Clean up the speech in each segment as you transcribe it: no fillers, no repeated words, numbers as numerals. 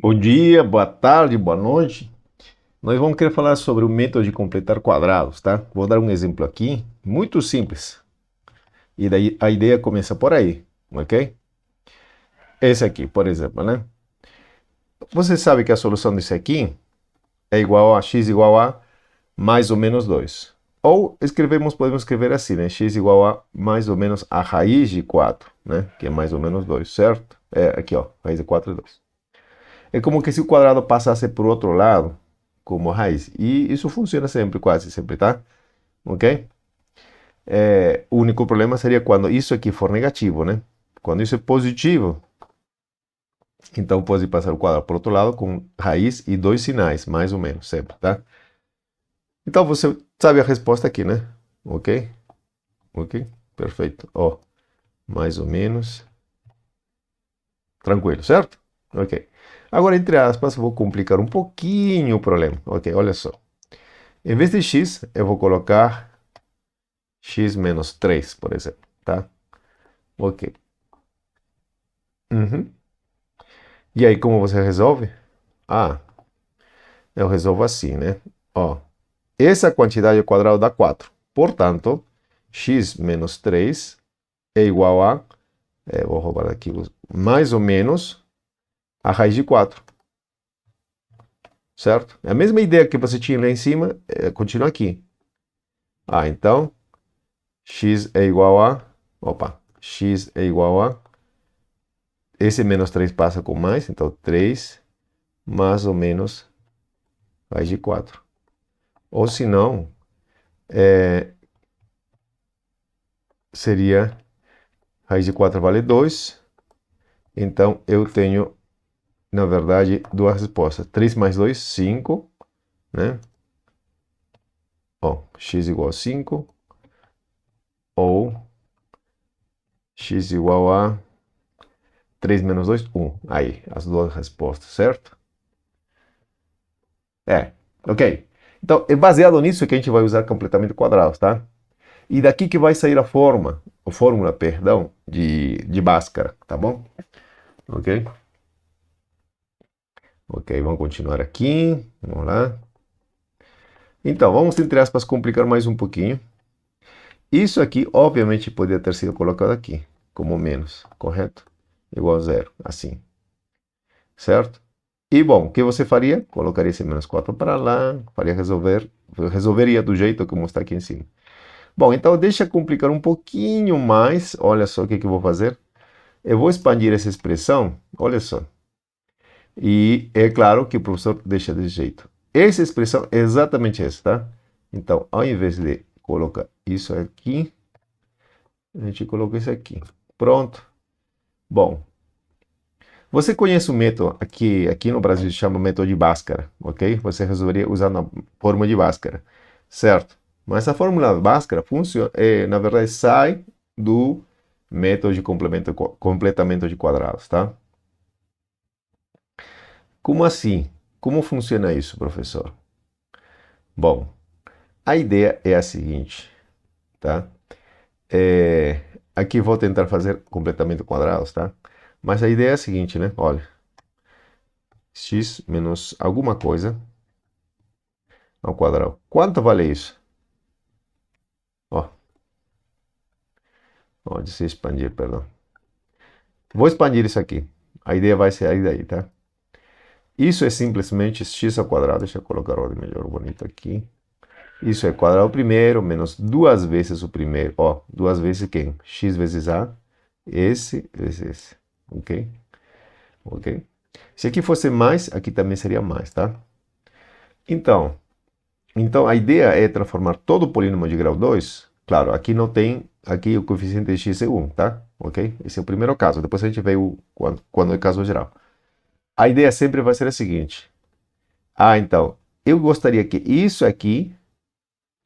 Bom dia, boa tarde, boa noite. Nós vamos querer falar sobre o método de completar quadrados, tá? Vou dar um exemplo aqui, muito simples. E daí a ideia começa por aí, ok? Esse aqui, por exemplo, né? Você sabe que a solução desse aqui é igual a x igual a mais ou menos 2. Ou podemos escrever assim, né? X igual a mais ou menos a raiz de 4, né? Que é mais ou menos 2, certo? É aqui, ó, raiz de 4 é 2. É como que se o quadrado passasse por outro lado, como raiz. E isso funciona sempre, quase sempre, tá? Ok? O único problema seria quando isso aqui for negativo, né? Quando isso é positivo, então pode passar o quadrado por outro lado com raiz e dois sinais, mais ou menos, sempre, tá? Então você sabe a resposta aqui, né? Ok? Ok? Perfeito. Ó, mais ou menos. Tranquilo, certo? Ok. Agora, entre aspas, vou complicar um pouquinho o problema. Ok, olha só. Em vez de x, eu vou colocar x menos 3, por exemplo, tá? Ok. Uhum. E aí, como você resolve? Ah, eu resolvo assim, né? Ó, essa quantidade ao quadrado dá 4. Portanto, x menos 3 é igual a, vou roubar aqui, mais ou menos a raiz de 4, certo? É a mesma ideia que você tinha lá em cima, continua aqui. Ah, então, x é igual a, opa, x é igual a, esse menos 3 passa com mais, então 3 mais ou menos raiz de 4. Ou se não, seria raiz de 4 vale 2. Então eu tenho, na verdade, duas respostas. 3 mais 2, 5, né? Ó, x igual a 5. Ou x igual a 3 menos 2, 1. Aí, as duas respostas, certo? É, ok. Então, é baseado nisso que a gente vai usar completamente quadrados, tá? E daqui que vai sair a fórmula, perdão, de Bhaskara, tá bom? Ok? Ok, vamos continuar aqui. Vamos lá. Então, vamos, entre aspas, complicar mais um pouquinho. Isso aqui, obviamente, poderia ter sido colocado aqui, como menos, correto? Igual a zero, assim, certo? E, bom, o que você faria? Colocaria esse menos 4 para lá, resolveria do jeito como está aqui em cima. Bom, então deixa eu complicar um pouquinho mais. Olha só o que eu vou fazer. Eu vou expandir essa expressão, olha só. E é claro que o professor deixa desse jeito. Essa expressão é exatamente essa, tá? Então, ao invés de colocar isso aqui, a gente coloca isso aqui. Pronto. Bom, você conhece o método aqui no Brasil se chama método de Bhaskara, ok? Você resolveria usar na fórmula de Bhaskara, certo? Mas a fórmula Bhaskara funciona, na verdade, sai do método de completamento de quadrados, tá? Como assim? Como funciona isso, professor? Bom, a ideia é a seguinte, tá? É, aqui vou tentar fazer completamente quadrados, tá? Mas a ideia é a seguinte, né? Olha, x menos alguma coisa ao quadrado. Quanto vale isso? Ó, ó, de se expandir, perdão. Vou expandir isso aqui. A ideia vai ser aí daí, tá? Isso é simplesmente x ao quadrado. Deixa eu colocar a ordem melhor, bonito aqui. Isso é quadrado primeiro, menos duas vezes o primeiro. Ó, duas vezes quem? X vezes A. Esse vezes esse. Ok? Ok? Se aqui fosse mais, aqui também seria mais, tá? Então, então a ideia é transformar todo o polínômo de grau 2. Claro, aqui não tem, aqui o coeficiente de x é 1, tá? Ok? Esse é o primeiro caso. Depois a gente vê quando é caso geral. A ideia sempre vai ser a seguinte. Ah, então, eu gostaria que isso aqui,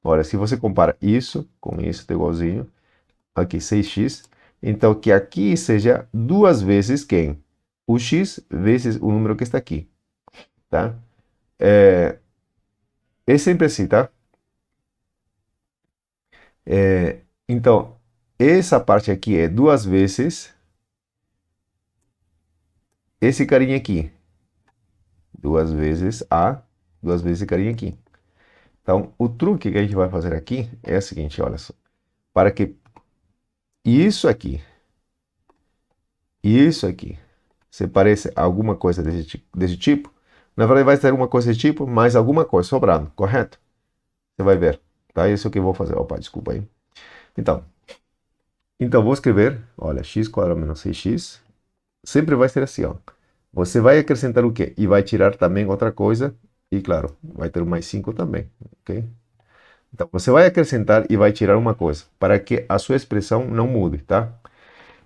olha, se você compara isso com isso, tá igualzinho, aqui 6x, então que aqui seja duas vezes quem? O x vezes o número que está aqui, tá? É sempre assim, tá? Então, essa parte aqui é duas vezes esse carinha aqui, 2 vezes A, 2 vezes esse carinha aqui. Então, o truque que a gente vai fazer aqui é o seguinte, olha só. Para que isso aqui, se pareça alguma coisa desse tipo, na verdade vai ser uma coisa desse tipo, mais alguma coisa sobrando, correto? Você vai ver, tá? Isso é o que eu vou fazer. Opa, desculpa aí. Então, vou escrever, olha, x quadrado menos 6x, sempre vai ser assim, ó. Você vai acrescentar o quê? E vai tirar também outra coisa, e claro, vai ter o mais 5 também, ok? Então, você vai acrescentar e vai tirar uma coisa, para que a sua expressão não mude, tá?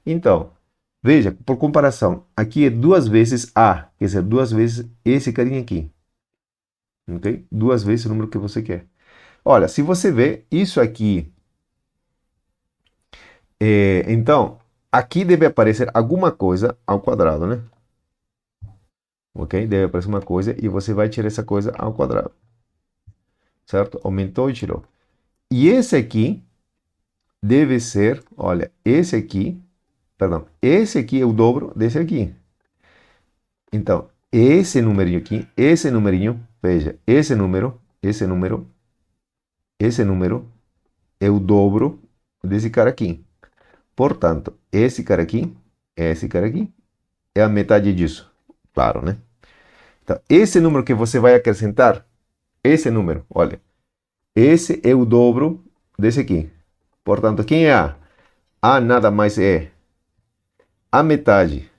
Então, veja, por comparação, aqui é 2 vezes A, quer dizer, 2 vezes esse carinha aqui, ok? 2 vezes o número que você quer. Olha, se você vê, isso aqui, então, aqui deve aparecer alguma coisa ao quadrado, né? Ok? Deve aparecer uma coisa e você vai tirar essa coisa ao quadrado, certo? Aumentou e tirou. E esse aqui deve ser, olha, esse aqui é o dobro desse aqui. Então, esse numerinho aqui, esse numerinho, veja, esse número é o dobro desse cara aqui. Portanto, esse cara aqui, é a metade disso. Claro, né? Então, esse número que você vai acrescentar, esse número, olha, esse é o dobro desse aqui. Portanto, quem é A? A nada mais é a metade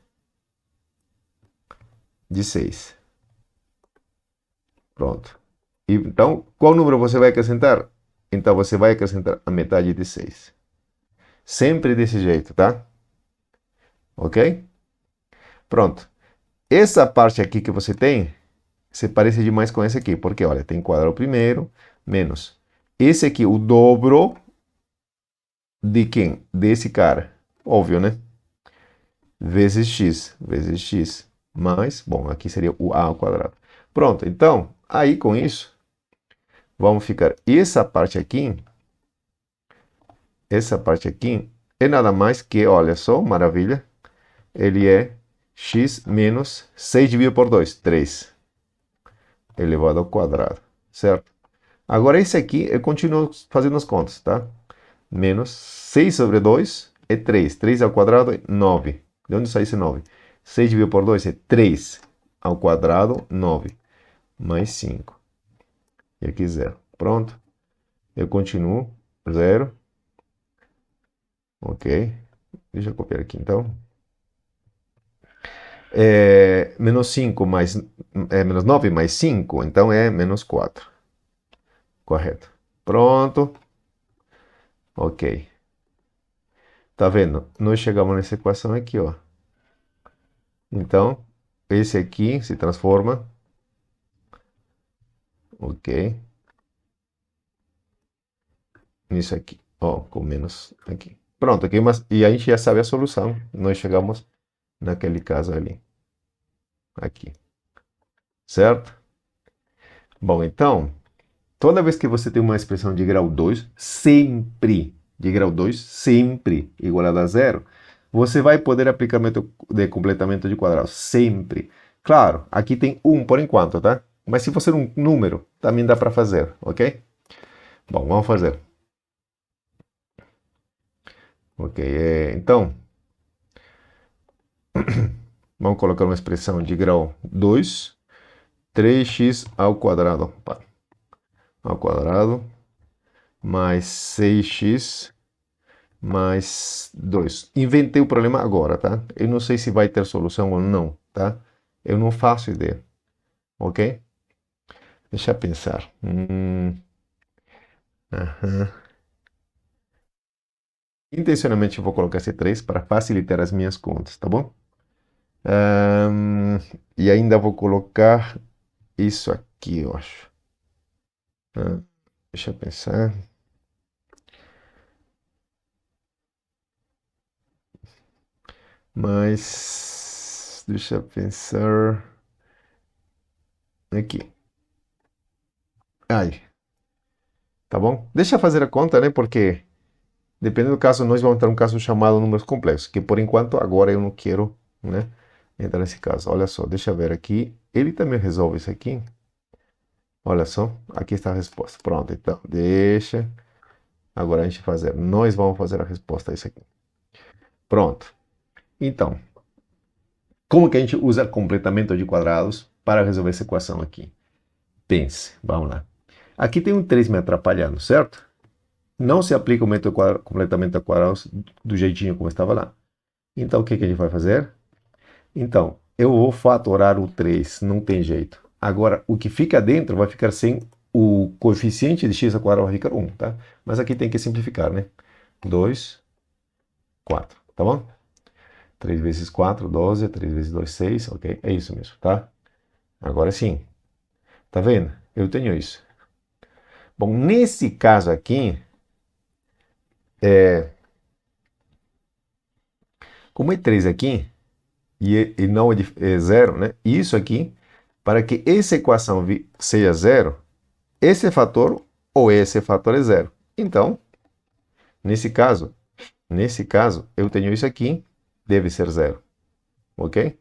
de 6. Pronto. Então, qual número você vai acrescentar? Então, você vai acrescentar a metade de 6. Sempre desse jeito, tá? Ok? Pronto. Essa parte aqui que você tem, se parece demais com esse aqui. Porque, olha, tem quadrado primeiro, menos. Esse aqui, o dobro de quem? Desse cara. Óbvio, né? Vezes x, mais, bom, aqui seria o a ao quadrado. Pronto, então, aí com isso, vamos ficar, essa parte aqui é nada mais que, olha só, maravilha, ele é x menos 6 dividido por 2, 3, elevado ao quadrado, certo? Agora esse aqui, eu continuo fazendo as contas, tá? Menos 6 sobre 2 é 3. 3 ao quadrado é 9. De onde sai esse 9? 6 dividido por 2 é 3 ao quadrado, 9. Mais 5. E aqui 0. Pronto. Eu continuo. 0. Ok. Deixa eu copiar aqui então. Menos 5 mais... menos 9 mais 5. Então é menos 4. Correto. Pronto. Ok. Tá vendo? Nós chegamos nessa equação aqui, ó. Então, esse aqui se transforma, ok, nisso aqui, ó, com menos aqui. Pronto, aqui, mas, e a gente já sabe a solução. Nós chegamos naquele caso ali, aqui, certo? Bom, então, toda vez que você tem uma expressão de grau 2, sempre igualada a zero, você vai poder aplicar o método de completamento de quadrado, sempre. Claro, aqui tem 1 por enquanto, tá? Mas se for um número, também dá para fazer, ok? Bom, vamos fazer. Ok, então, vamos colocar uma expressão de grau 2, 3x ao quadrado, opa, ao quadrado, mais 6x mais 2. Inventei o problema agora, tá? Eu não sei se vai ter solução ou não, tá? Eu não faço ideia, ok? Deixa eu pensar. Aham. Intencionalmente eu vou colocar esse 3 para facilitar as minhas contas, tá bom? E ainda vou colocar isso aqui, eu acho. Deixa eu pensar. Mas deixa eu pensar aqui. Ai, tá bom? Deixa eu fazer a conta, né? Porque dependendo do caso, nós vamos ter um caso chamado números complexos, que por enquanto agora eu não quero, né? Entra nesse caso. Olha só, deixa eu ver aqui. Ele também resolve isso aqui. Olha só, aqui está a resposta. Pronto, então, deixa. Agora a gente fazer. Nós vamos fazer a resposta a isso aqui. Pronto. Então, como que a gente usa completamento de quadrados para resolver essa equação aqui? Pense, vamos lá. Aqui tem um 3 me atrapalhando, certo? Não se aplica o método completamento de quadrados do jeitinho como estava lá. Então, o que, que a gente vai fazer? Então, eu vou fatorar o 3, não tem jeito. Agora, o que fica dentro vai ficar sem o coeficiente de x ao quadrado, vai ficar 1, tá? Mas aqui tem que simplificar, né? 2, 4, tá bom? 3 vezes 4, 12, 3 vezes 2, 6, ok? É isso mesmo, tá? Agora sim, tá vendo? Eu tenho isso. Bom, nesse caso aqui, como é 3 aqui, e não é 0, né? Isso aqui, para que essa equação seja 0, esse fator ou esse fator é 0. Então, nesse caso, eu tenho isso aqui, deve ser 0, ok?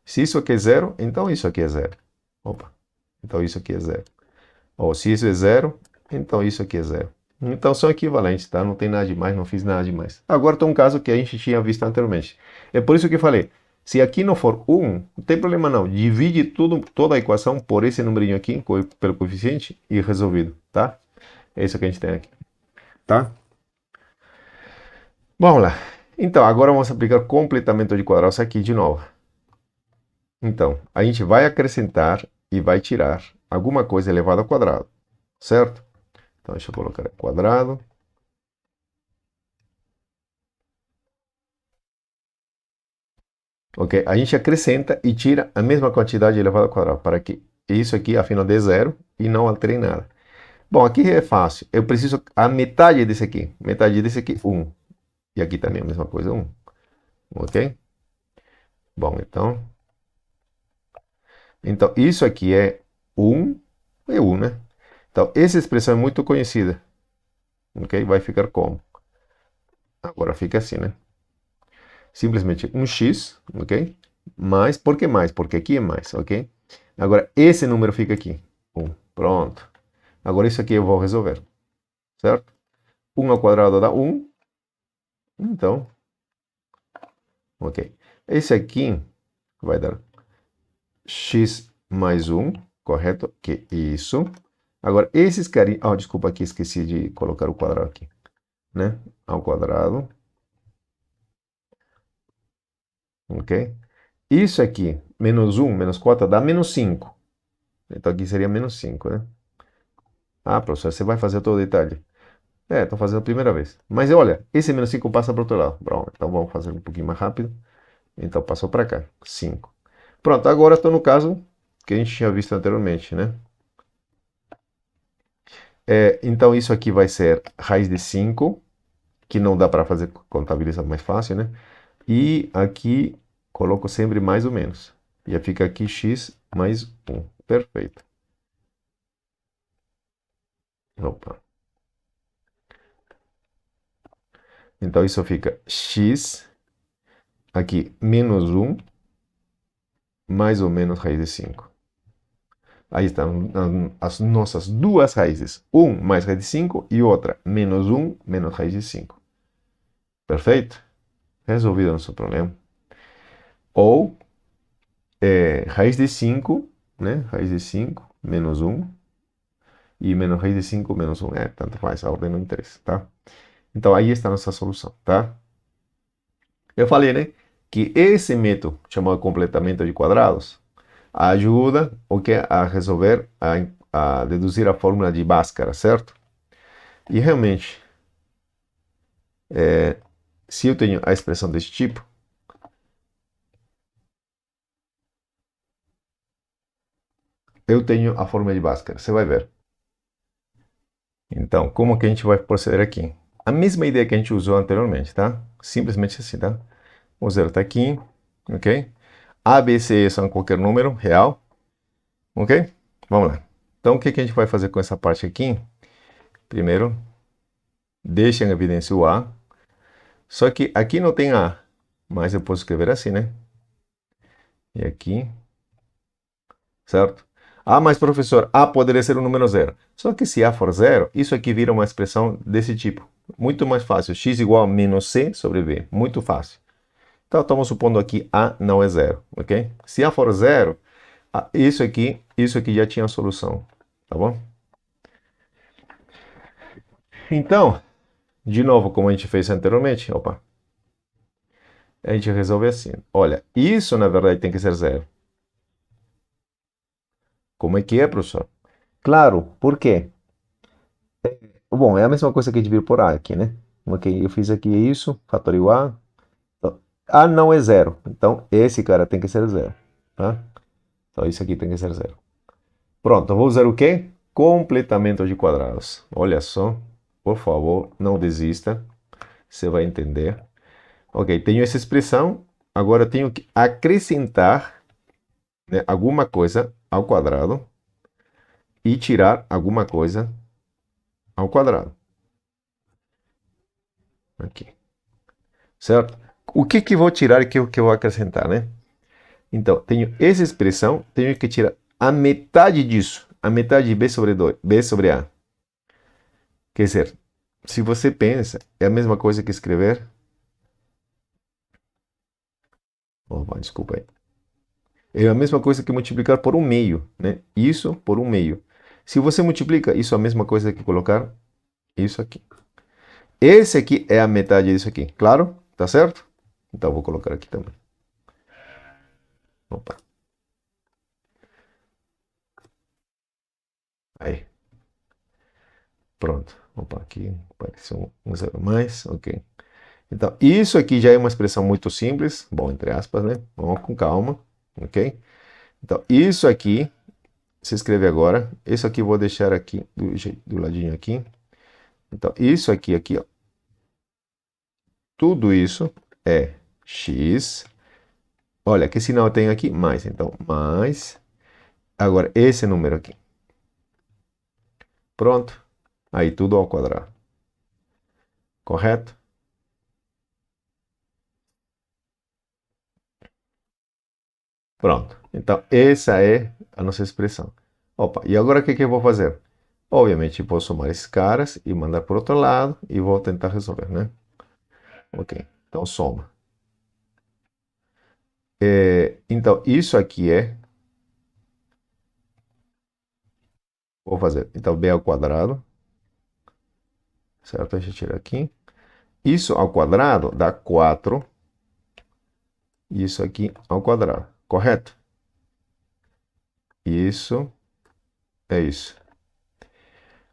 Se isso aqui é 0, então isso aqui é 0. Opa, então isso aqui é 0. Ou se isso é 0, então isso aqui é 0. Então são equivalentes, tá? Não tem nada demais, não fiz nada demais. Agora tem um caso que a gente tinha visto anteriormente. É por isso que eu falei, se aqui não for 1, não tem problema não. Divide toda a equação por esse numerino aqui, pelo coeficiente, e resolvido, tá? É isso que a gente tem aqui, tá? Vamos lá. Então, agora vamos aplicar completamento de quadrados aqui de novo. Então, a gente vai acrescentar e vai tirar alguma coisa elevada ao quadrado, certo? Então, deixa eu colocar quadrado. Ok? A gente acrescenta e tira a mesma quantidade elevada ao quadrado, para que isso aqui, afinal, dê zero e não altere nada. Bom, aqui é fácil. Eu preciso a metade desse aqui. Metade desse aqui, 1. E aqui também a mesma coisa, 1. Ok? Bom, então isso aqui é 1, é 1, né? Então, essa expressão é muito conhecida. Ok? Vai ficar como? Agora fica assim, né? Simplesmente um x, ok? Mais, por que mais? Porque aqui é mais, ok? Agora, esse número fica aqui. 1. Pronto. Agora isso aqui eu vou resolver, certo? 1 ao quadrado dá 1. Então, ok. Esse aqui vai dar x mais 1, correto? Que isso. Agora, esses carinhos... Ah, desculpa aqui, esqueci de colocar o quadrado aqui, né? Ao quadrado, ok? Isso aqui, menos 1, menos 4, dá menos 5. Então aqui seria menos 5, né? Ah, professor, você vai fazer todo o detalhe. É, estou fazendo a primeira vez. Mas olha, esse menos 5 passa para o outro lado. Pronto, então vamos fazer um pouquinho mais rápido. Então passou para cá, 5. Pronto, agora estou no caso que a gente tinha visto anteriormente, né? Então isso aqui vai ser raiz de 5, que não dá para fazer contabilizar mais fácil, né? E aqui coloco sempre mais ou menos. Já fica aqui x mais 1. Perfeito. Opa. Então isso fica x aqui menos 1 mais ou menos raiz de 5. Aí estão as nossas duas raízes. 1 mais raiz de 5 e outra menos 1 menos raiz de 5. Perfeito? Resolvido o nosso problema. Ou raiz de 5, né? Raiz de 5 menos 1 e menos raiz de 5 menos 1. Tanto faz, a ordem não interessa, tá? Então aí está a nossa solução, tá? Eu falei, né? Que esse método, chamado completamento de quadrados, ajuda a resolver, a deduzir a fórmula de Bhaskara, certo? E realmente, se eu tenho a expressão desse tipo, eu tenho a fórmula de Bhaskara. Você vai ver. Então, como que a gente vai proceder aqui? A mesma ideia que a gente usou anteriormente, tá? Simplesmente assim, tá? O zero está aqui, ok? A, B, C são qualquer número real, ok? Vamos lá. Então, o que que a gente vai fazer com essa parte aqui? Primeiro, deixa em evidência o A. Só que aqui não tem A, mas eu posso escrever assim, né? E aqui, certo? Ah, mas professor, A poderia ser um número zero. Só que se A for zero, isso aqui vira uma expressão desse tipo. Muito mais fácil. X igual a menos C sobre B. Muito fácil. Então, estamos supondo aqui A não é zero, ok? Se A for zero, isso aqui já tinha a solução, tá bom? Então, de novo, como a gente fez anteriormente, opa, a gente resolve assim. Olha, isso na verdade tem que ser zero. Como é que é, professor? Claro, por quê? Bom, é a mesma coisa que dividir por A aqui, né? Ok, eu fiz aqui isso, fatorial A. Então, A não é zero, então esse cara tem que ser zero, tá? Então isso aqui tem que ser zero. Pronto, eu vou usar o quê? Completamento de quadrados. Olha só, por favor, não desista, você vai entender. Ok, tenho essa expressão, agora eu tenho que acrescentar, né, alguma coisa ao quadrado e tirar alguma coisa ao quadrado. Aqui, certo? O que que vou tirar e o que eu vou acrescentar, né? Então, tenho essa expressão, tenho que tirar a metade disso, a metade de b sobre 2, b sobre a. Quer dizer, se você pensa, é a mesma coisa que escrever. Opa, desculpa aí. É a mesma coisa que multiplicar por um meio, né? Isso por um meio. Se você multiplica, isso é a mesma coisa que colocar isso aqui. Esse aqui é a metade disso aqui, claro? Tá certo? Então vou colocar aqui também. Opa, aí, pronto. Opa, aqui apareceu um zero a mais, ok. Então, isso aqui já é uma expressão muito simples, bom, entre aspas, né? Vamos com calma, ok? Então, isso aqui, se escreve agora. Isso aqui eu vou deixar aqui, do ladinho aqui. Então, isso aqui, ó. Tudo isso é x. Olha, que sinal eu tenho aqui? Mais. Então, mais. Agora, esse número aqui. Pronto. Aí, tudo ao quadrado. Correto? Pronto. Então, essa é a nossa expressão. Opa, e agora o que que eu vou fazer? Obviamente, vou somar esses caras e mandar para o outro lado e vou tentar resolver, né? Ok. Então, soma. Então, isso aqui vou fazer. Então, b ao quadrado, certo? Deixa eu tirar aqui. Isso ao quadrado dá 4. E isso aqui ao quadrado, correto? Isso é isso.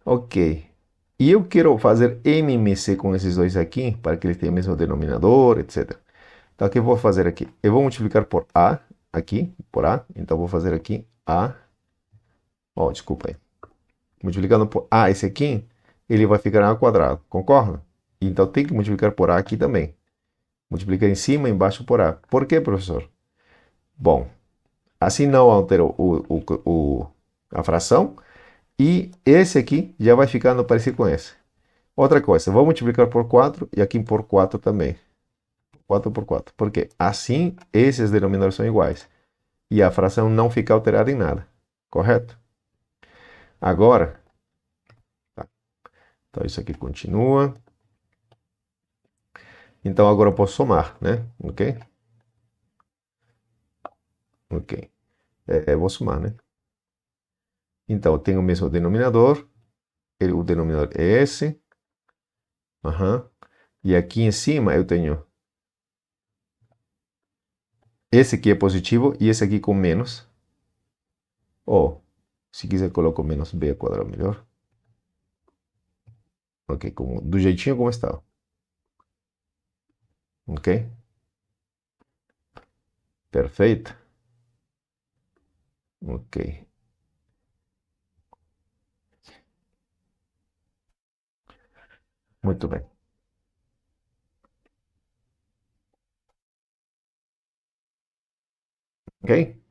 Ok. E eu quero fazer MMC com esses dois aqui, para que eles tenham o mesmo denominador, etc. Então, o que eu vou fazer aqui? Eu vou multiplicar por A, aqui, por A. Então, vou fazer aqui A. Ó, desculpa aí. Multiplicando por A esse aqui, ele vai ficar A ao quadrado, concorda? Então, tem que multiplicar por A aqui também. Multiplicar em cima e embaixo por A. Por quê, professor? Bom, assim não altera a fração. E esse aqui já vai ficando parecido com esse. Outra coisa, vou multiplicar por 4 e aqui por 4 também. 4 por 4. Porque assim esses denominadores são iguais. E a fração não fica alterada em nada. Correto? Agora, tá. Então isso aqui continua. Então agora eu posso somar, né? Ok? Ok. Eu vou somar, né? Então eu tenho o mesmo denominador. O denominador é esse. Aham. E aqui em cima eu tenho esse aqui é positivo e esse aqui com menos. Ou, se quiser, coloco menos b ao quadrado melhor. Ok, do jeitinho como está. Ok? Perfeito? Ok. Muito bem. Ok?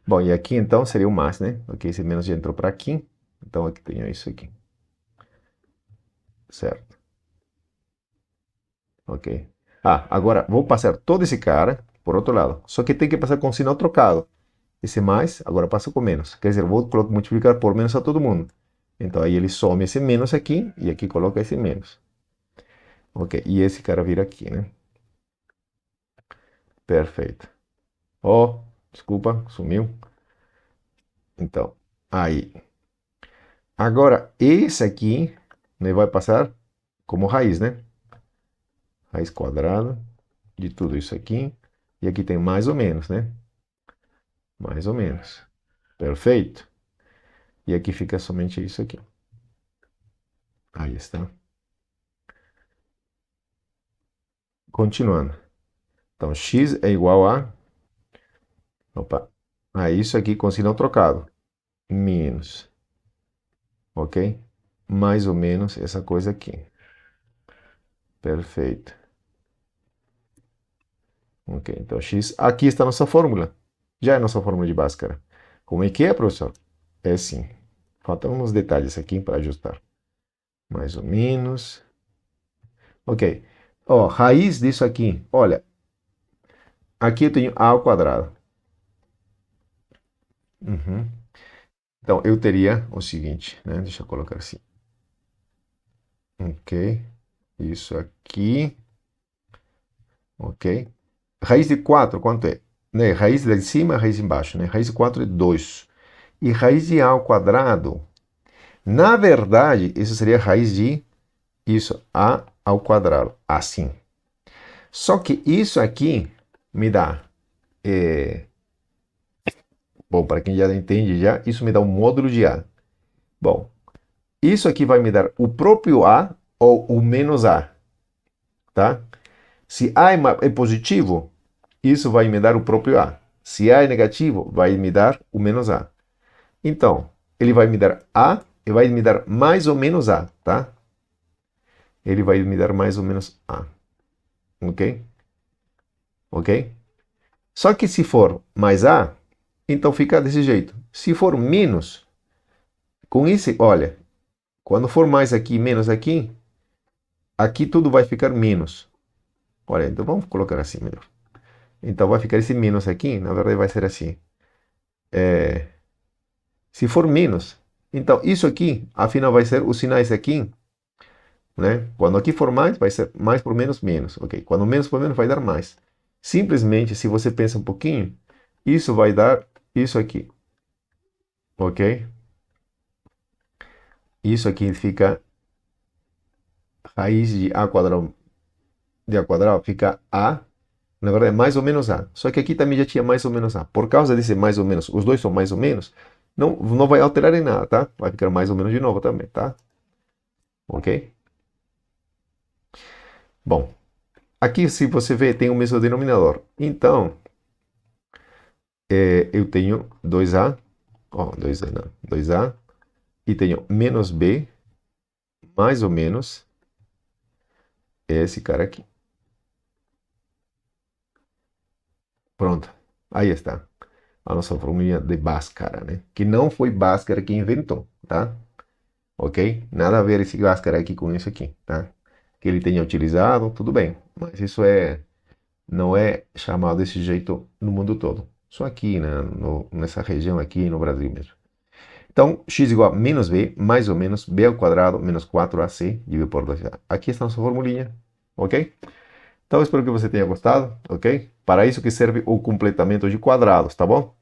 Bom, e aqui então seria o mais, né? Ok, esse menos já entrou para aqui. Então aqui tenho isso aqui. Certo? Ok. Ah, agora vou passar todo esse cara por outro lado. Só que tem que passar com sinal trocado. Esse mais, agora passa com menos. Quer dizer, vou multiplicar por menos a todo mundo. Então aí ele some esse menos aqui e aqui coloca esse menos. Ok, e esse cara vira aqui, né? Perfeito. Ó, desculpa, sumiu. Então, aí. Agora, esse aqui, né, vai passar como raiz, né? Raiz quadrada de tudo isso aqui. E aqui tem mais ou menos, né? Mais ou menos. Perfeito. E aqui fica somente isso aqui. Aí está. Continuando. Então, x é igual a... Opa. A isso aqui com sinal trocado. Menos. Ok? Mais ou menos essa coisa aqui. Perfeito. Ok, então x... Aqui está a nossa fórmula. Já é a nossa fórmula de Bhaskara. Como é que é, professor? É assim. Faltam uns detalhes aqui para ajustar. Mais ou menos. Ok. Ó, raiz disso aqui. Olha, aqui eu tenho a ao quadrado. Uhum. Então, eu teria o seguinte, né? Deixa eu colocar assim. Ok. Isso aqui. Ok. Raiz de 4, quanto é? Né? Raiz de cima, raiz de embaixo, né? Raiz de 4 é 2. E raiz de a ao quadrado, na verdade, isso seria raiz de isso, a ao quadrado, assim. Só que isso aqui me dá, bom, para quem já entende já, isso me dá um módulo de a. Bom, isso aqui vai me dar o próprio a ou o menos a, tá? Se a é positivo, isso vai me dar o próprio a. Se a é negativo, vai me dar o menos a. Então, ele vai me dar a e vai me dar mais ou menos a, tá? Ele vai me dar mais ou menos a. Ok? Ok? Só que se for mais a, então fica desse jeito. Se for menos, com isso, olha, quando for mais aqui e menos aqui, aqui tudo vai ficar menos. Olha, então vamos colocar assim melhor. Então vai ficar esse menos aqui, na verdade vai ser assim. Se for menos, então isso aqui, afinal vai ser os sinais aqui, né? Quando aqui for mais, vai ser mais por menos, menos. Ok? Quando menos por menos, vai dar mais. Simplesmente, se você pensa um pouquinho, isso vai dar isso aqui. Ok? Isso aqui fica raiz de a quadrado fica a, na verdade é mais ou menos a. Só que aqui também já tinha mais ou menos a. Por causa desse mais ou menos, os dois são mais ou menos, não vai alterar em nada, tá? Vai ficar mais ou menos de novo também, tá? Ok? Bom, aqui se você vê tem o mesmo denominador. Então, eu tenho 2a, ó, 2a, não, 2a, e tenho menos b, mais ou menos esse cara aqui. Pronto, aí está a nossa formulinha de Bhaskara, né? Que não foi Bhaskara que inventou, tá? Ok? Nada a ver esse Bhaskara aqui com isso aqui, tá? Que ele tenha utilizado, tudo bem, mas isso não é chamado desse jeito no mundo todo. Só aqui, né? Nessa região aqui no Brasil mesmo. Então, x igual a menos b, mais ou menos, b ao quadrado menos 4ac dividido por 2a. Aqui está a nossa formulinha, ok? Então, espero que você tenha gostado, ok? Para isso que serve o completamento de quadrados, tá bom?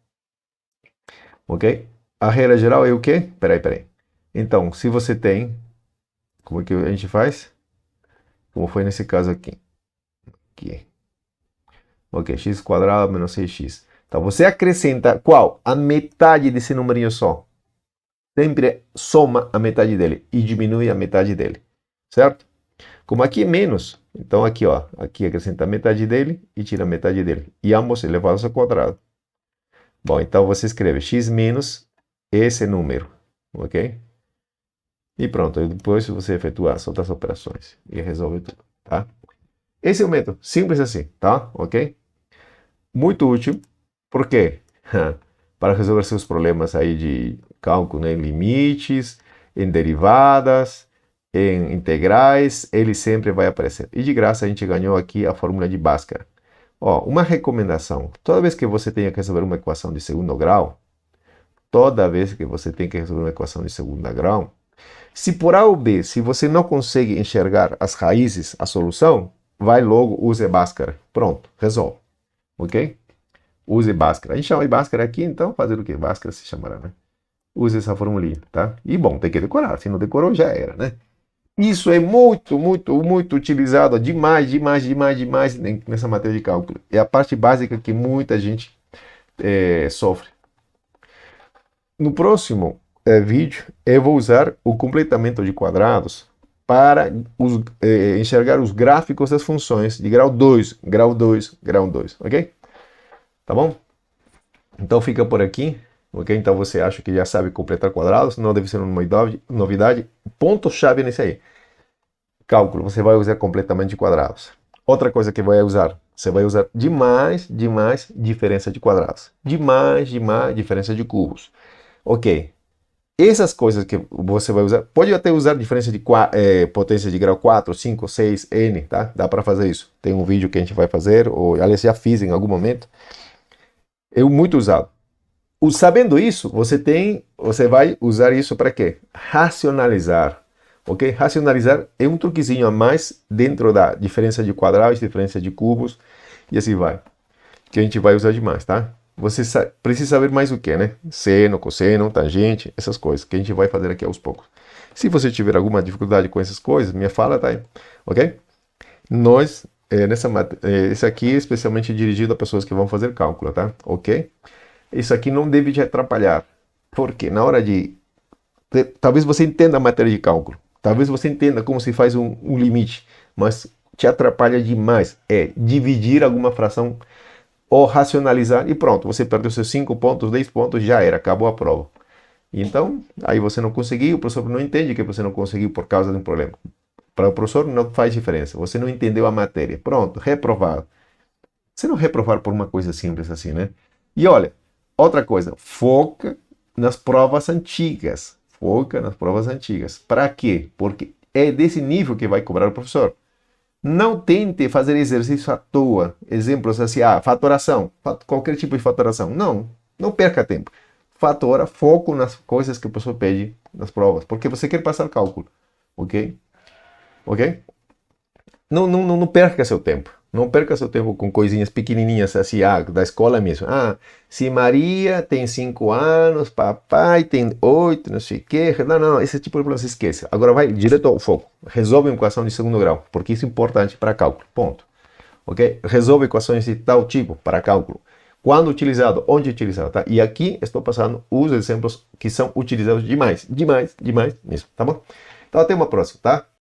Ok? A regra geral é o quê? Peraí. Então, se você tem, como é que a gente faz? Como foi nesse caso aqui. Aqui. Ok, x quadrado menos 6x. Então, você acrescenta qual? A metade desse numarinho só. Sempre soma a metade dele e diminui a metade dele. Certo? Como aqui é menos, então aqui, ó, aqui acrescenta a metade dele e tira a metade dele. E ambos elevados ao quadrado. Bom, então você escreve x menos esse número, ok? E pronto, depois você efetua as outras operações e resolve tudo, tá? Esse é o método, simples assim, tá? Ok? Muito útil, por quê? Para resolver seus problemas aí de cálculo, né, em limites, em derivadas, em integrais, ele sempre vai aparecer. E de graça a gente ganhou aqui a fórmula de Bhaskara. Ó, uma recomendação. Toda vez que você tenha que resolver uma equação de segundo grau, toda vez que você tem que resolver uma equação de segundo grau, se por A ou B, se você não consegue enxergar as raízes, a solução, vai logo, use Bhaskara. Pronto, resolve. Ok? Use Bhaskara. A gente chama de Bhaskara aqui, então fazer o quê? Bhaskara se chamará, né? Use essa formulinha, tá? E bom, tem que decorar. Se não decorou, já era, né? Isso é muito utilizado, demais nessa matéria de cálculo. É a parte básica que muita gente sofre. No próximo vídeo, eu vou usar o completamento de quadrados para enxergar os gráficos das funções de grau 2, grau 2, grau 2, ok? Tá bom? Então fica por aqui, ok? Então você acha que já sabe completar quadrados, não deve ser uma novidade. Ponto-chave nesse aí. Cálculo, você vai usar completamente de quadrados. Outra coisa que vai usar, você vai usar demais diferença de quadrados. Demais diferença de cubos. Ok. Essas coisas que você vai usar, pode até usar diferença de potência de grau 4, 5, 6, N, tá? Dá para fazer isso. Tem um vídeo que a gente vai fazer, ou aliás já fiz em algum momento. É muito usado. Sabendo isso, você vai usar isso para quê? Racionalizar. Ok? Racionalizar é um truquezinho a mais dentro da diferença de quadrados, diferença de cubos, e assim vai. Que a gente vai usar demais, tá? Você precisa saber mais o que, né? Seno, cosseno, tangente, essas coisas que a gente vai fazer aqui aos poucos. Se você tiver alguma dificuldade com essas coisas, me fala, tá aí, ok? Nós, esse aqui é especialmente dirigido a pessoas que vão fazer cálculo, tá? Ok? Isso aqui não deve te atrapalhar, porque na hora de... Talvez você entenda a matéria de cálculo, talvez você entenda como se faz um limite, mas te atrapalha demais. É dividir alguma fração ou racionalizar e pronto, você perdeu seus 5 pontos, 10 pontos, já era, acabou a prova. Então, aí você não conseguiu, o professor não entende que você não conseguiu por causa de um problema. Para o professor não faz diferença, você não entendeu a matéria. Pronto, reprovado. Você não reprovar por uma coisa simples assim, né? E olha, outra coisa, foca nas provas antigas. Foca nas provas antigas. Para quê? Porque é desse nível que vai cobrar o professor. Não tente fazer exercício à toa. Exemplos assim, fatoração, qualquer tipo de fatoração. Não, não perca tempo. Fatora, foco nas coisas que o professor pede nas provas, porque você quer passar cálculo, ok? Ok? Não perca seu tempo. Não perca seu tempo com coisinhas pequenininhas assim, da escola mesmo. Se Maria tem 5 anos, papai tem 8, não sei o quê. Não, esse tipo de problema se esqueça. Agora vai direto ao foco. Resolve uma equação de segundo grau, porque isso é importante para cálculo. Ponto. Ok? Resolve equações de tal tipo para cálculo. Quando utilizado, onde utilizado, tá? E aqui estou passando os exemplos que são utilizados demais mesmo, tá bom? Então até uma próxima, tá?